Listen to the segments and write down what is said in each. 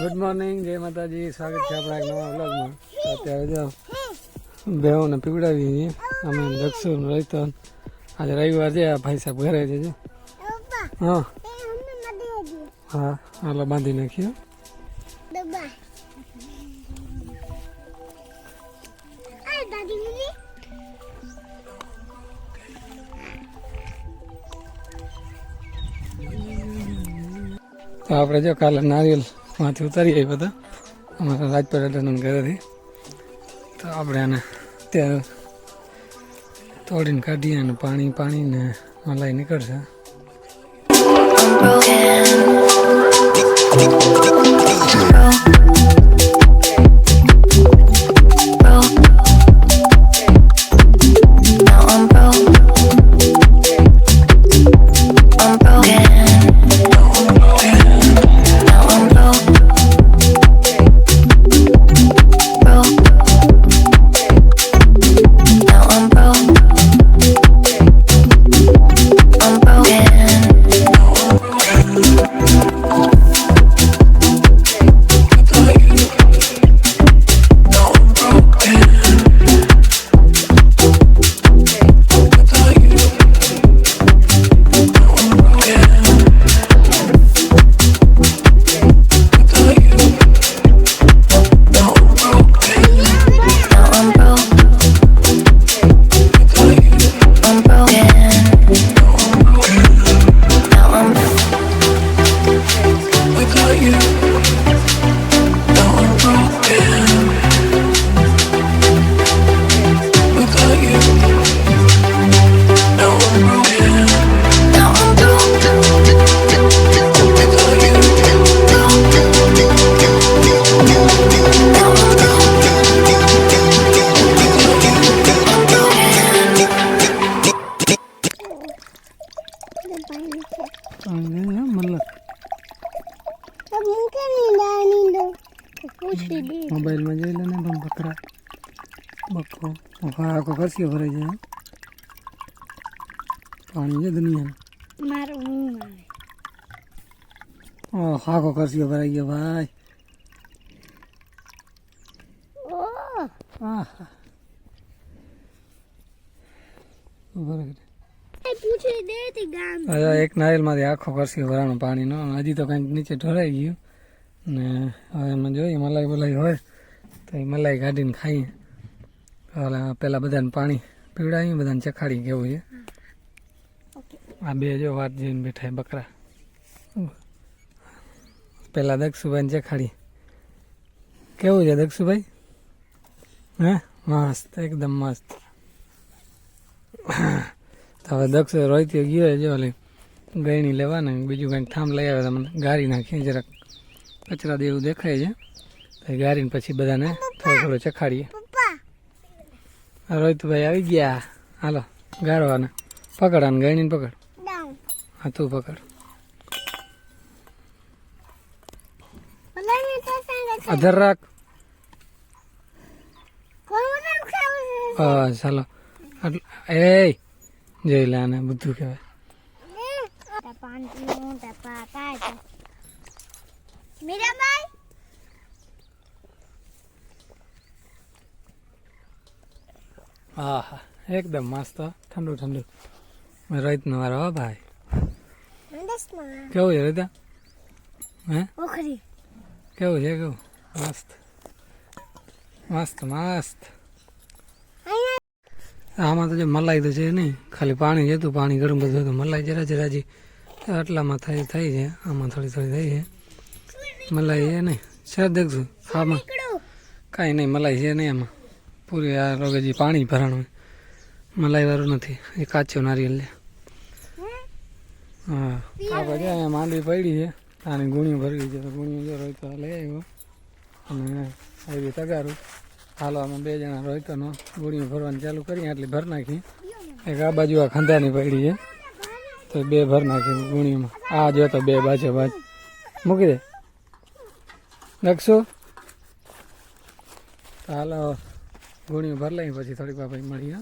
Good morning, જય માતાજી. સ્વાગત છે આપણા એક નવા વ્લોગમાં. અત્યારે જો બેહોને પીવડાવી છીએ અમે દક્ષુ રોહિત. આજે રવિવાર છે, આ ભાઈ સાહેબ ઘરે છે. હા હા, હાલો બાંધી નાખ્યો. તો આપણે જો કાલે નારિયેલ માંથી ઉતારી આવી બધા અમારા રાજપર અડ્ડાના ઘરેથી. તો આપણે આને અત્યારે તોડીને કાઢીએ અને પાણી ને મલાઈ નીકળશે. મોબાઈલ માં જોઈ લે ને પણ બકરા બકો આખો કરશીઓ ભરાઈ જાય. પાણી છે દુનિયા આખો કરશીઓ ભરાઈ ગયો ભાઈ. એક નારિયેલ માંથી આખો કરશીઓ ભરાણો પાણી નો. હજી તો કઈક નીચે ઢોરાઈ ગયું ને હવે એમાં જોઈએ મલાઈ બલાઈ હોય તો એ મલાઈ કાઢીને ખાઈએ. પેલા બધાને પાણી પીવડાવીએ, બધાને ચખાડી કેવું છે. આ બે જો વાત જોઈને બેઠા બકરા. પેલા દક્ષુભાઈ ને ચખાડી કેવું છે દક્ષુભાઈ? હે મસ્ત, એકદમ મસ્ત. હવે દક્ષ રોહિત ગયો જો ગયણી લેવા ને બીજું કંઈક થામ લઈ આવે તમને ગાળી નાખીએ. જરાક કચરા દેવું દેખાય છે, ગારીને પછી બધાને થોડો ચખાડીએ. રોહિતભાઈ આવી ગયા. હાલો ગાળો આને પકડ, આને ગયણીને પકડ. હા તું પકડ. અધર રાખ. બસ ચાલો. એ જોઈ લે, આને બધું કહેવાય. હા હા, એકદમ મસ્ત ઠંડુ ઠંડુ. રોહિત નો વારો. હો ભાઈ કેવું છે રોહિતા? હે કેવું છે? કેવું મસ્ત મસ્ત મસ્ત. આમાં તો જે મલાઈ તો છે નહીં, ખાલી પાણી છે. તું પાણી ગરમ બધું હતું. મલાઈ જરા જરાજી આટલામાં થઈ છે. આમાં થોડી થઈ છે મલાઈ. એ નહીં સર દેખશું ખાવામાં કાંઈ નહીં મલાઈ છે નહીં આમાં. પૂરી આ લોકો જે પાણી ભરાણું મલાઈ વાળું નથી. એ કાચો નારિયેલ લે. હા આપણે જો અહીંયા માંડવી પડી છે, આની ગુણીઓ ભરવી છે. તો ગુણીઓ જો રોહિતો લઈ આવ્યો અને આવી તગારું. હાલો અમે બે જણા રોહિતોનો ગુણીઓ ભરવાની ચાલુ કરી. આટલી ભર નાખી. એક આ બાજુ આ ખંધાની પડી છે તો બે ભર નાખી ગુણીઓમાં. આ જો તો બે બાજુ બાજુ મૂકી દે દક્ષુ. હાલો ગુણીઓ ભર લઈ પછી થોડીક વાર પછી મળીએ.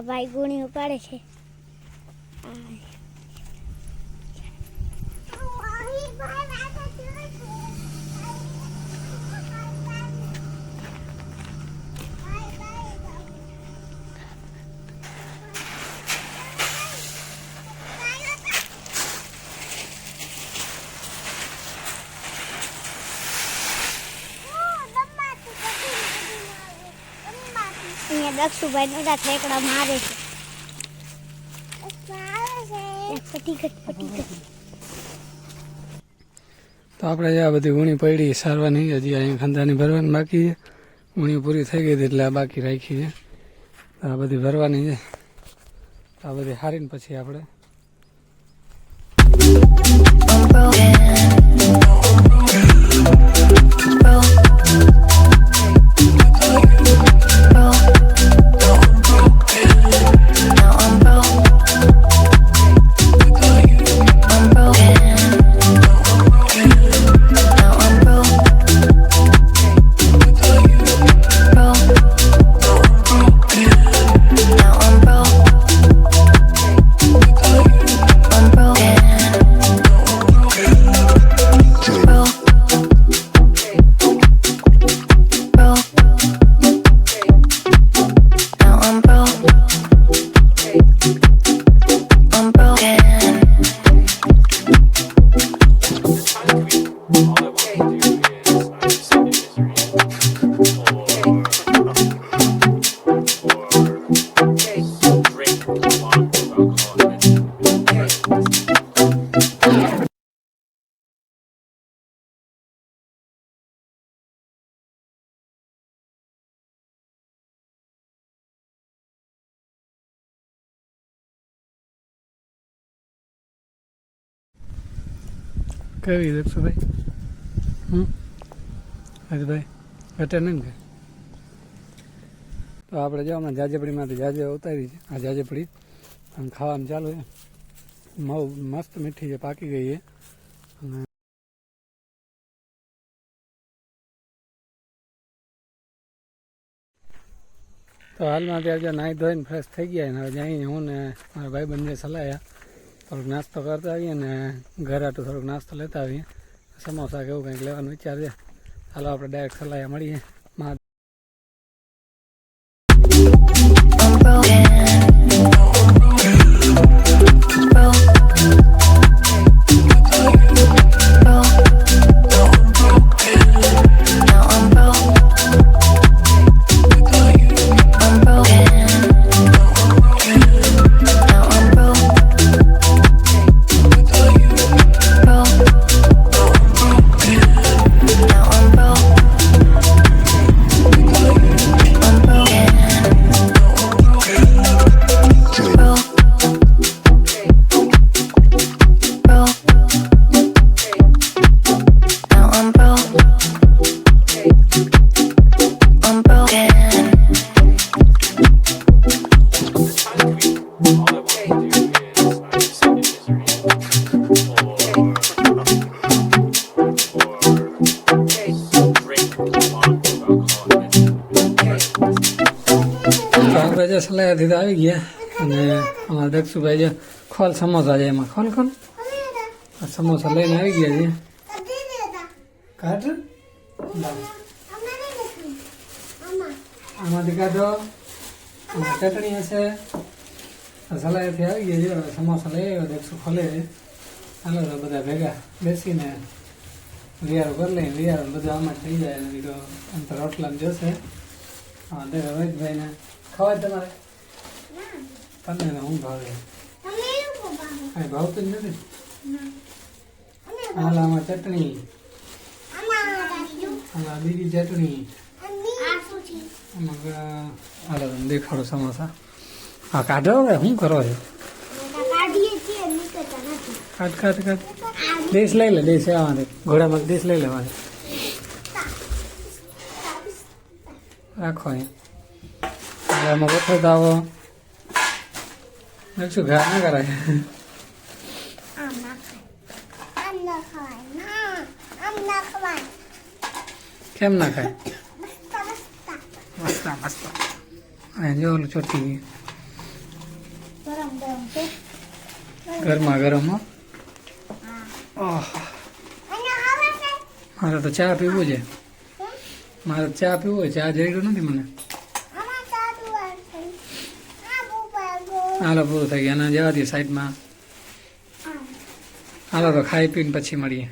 ભાઈ ગુણી ઉપાડે છે. અહીંયા દક્ષુભાઈ મોટા ઠેકડા મારે છે. તો આપણે આ બધી ગુણી પડી સારવાની, હજી અહીંયા ખાંદાની ભરવાની બાકી છે. ગુણી પૂરી થઈ ગઈ હતી એટલે આ બાકી રાખી છે. આ બધી ભરવાની છે. આ બધી હારીને પછી આપણે કેવી દક્ષુભાઈ? હજભાઈ ઘટે નહીં ને? તો આપણે જો હમણાં જાજેપડીમાંથી જાજે ઉતારી છે. આ જાજેપડી આમ ખાવાનું ચાલુ છે. મસ્ત મીઠી છે, પાકી ગઈ છે. અને તો હાલમાં ત્યાં જો નાહી ધોઈને ફ્રેશ થઈ ગયા ને હવે જઈને હું ને મારા ભાઈ બંને સલાયા થોડોક નાસ્તો કરતા આવીએ ને ઘર આટલું થોડોક નાસ્તો લેતા આવીએ. સમોસા કે એવું કંઈક લેવાનો વિચાર છે. હાલો આપણે ડાયરેક્ટ સલાયા મળીએ. સલાયાથી તો આવી ગયા અને અમારા દક્ષુભાઈ જો ખોલ સમોસા છે એમાં ખોલ ખોલ સમોસા લઈને આવી ગયા છે. કાઢ આમાંથી કાઢો. ચટણી હશે. સલાયાથી આવી ગયા છે. સમોસા લઈ આવ્યો દક્ષુ ખોલે છે. હાલો તો બધા ભેગા બેસીને વિયારો કરી લઈએ. વિયારો બધું આમાં થઈ જાય. આમ તો રોટલામાં જોશે. હા રોહિતભાઈને ખવાય તમારે? તમને હું ભાવે? કઈ ભાવતું જ નથી. હાલ આમાં ચટણી, આમાં બીજી ચટણી. હાલો તમે દેખાડો સમોસા. હા કાઢો હવે શું કરો છો? કાઢ કાઢ કાઢ. ડીશ લઈ લે. ડીશ આવવાની ઘોડામાં ડીશ લઈ લેવાની. રાખો અહીંયા. આમાં બફો દાવો શું ઘા ના કરાય. કેમ ના ખાય? મસ્ત મસ્ત. જો ઓલું ચોટી ગયું. ગરમ છે ગરમા ગરમ હો. હા ઓહ, અને હવે છે મારે તો ચા પીવું છે. મારે તો ચા પીવું હોય, ચા જડ્યું નથી મને. આમાં ચાલુ છે આ બુબા ગો હાલો પૂરું થઈ ગયા, એના જવા દે સાઈડમાં. હાલો તો ખાઈ પીને પછી મળીએ.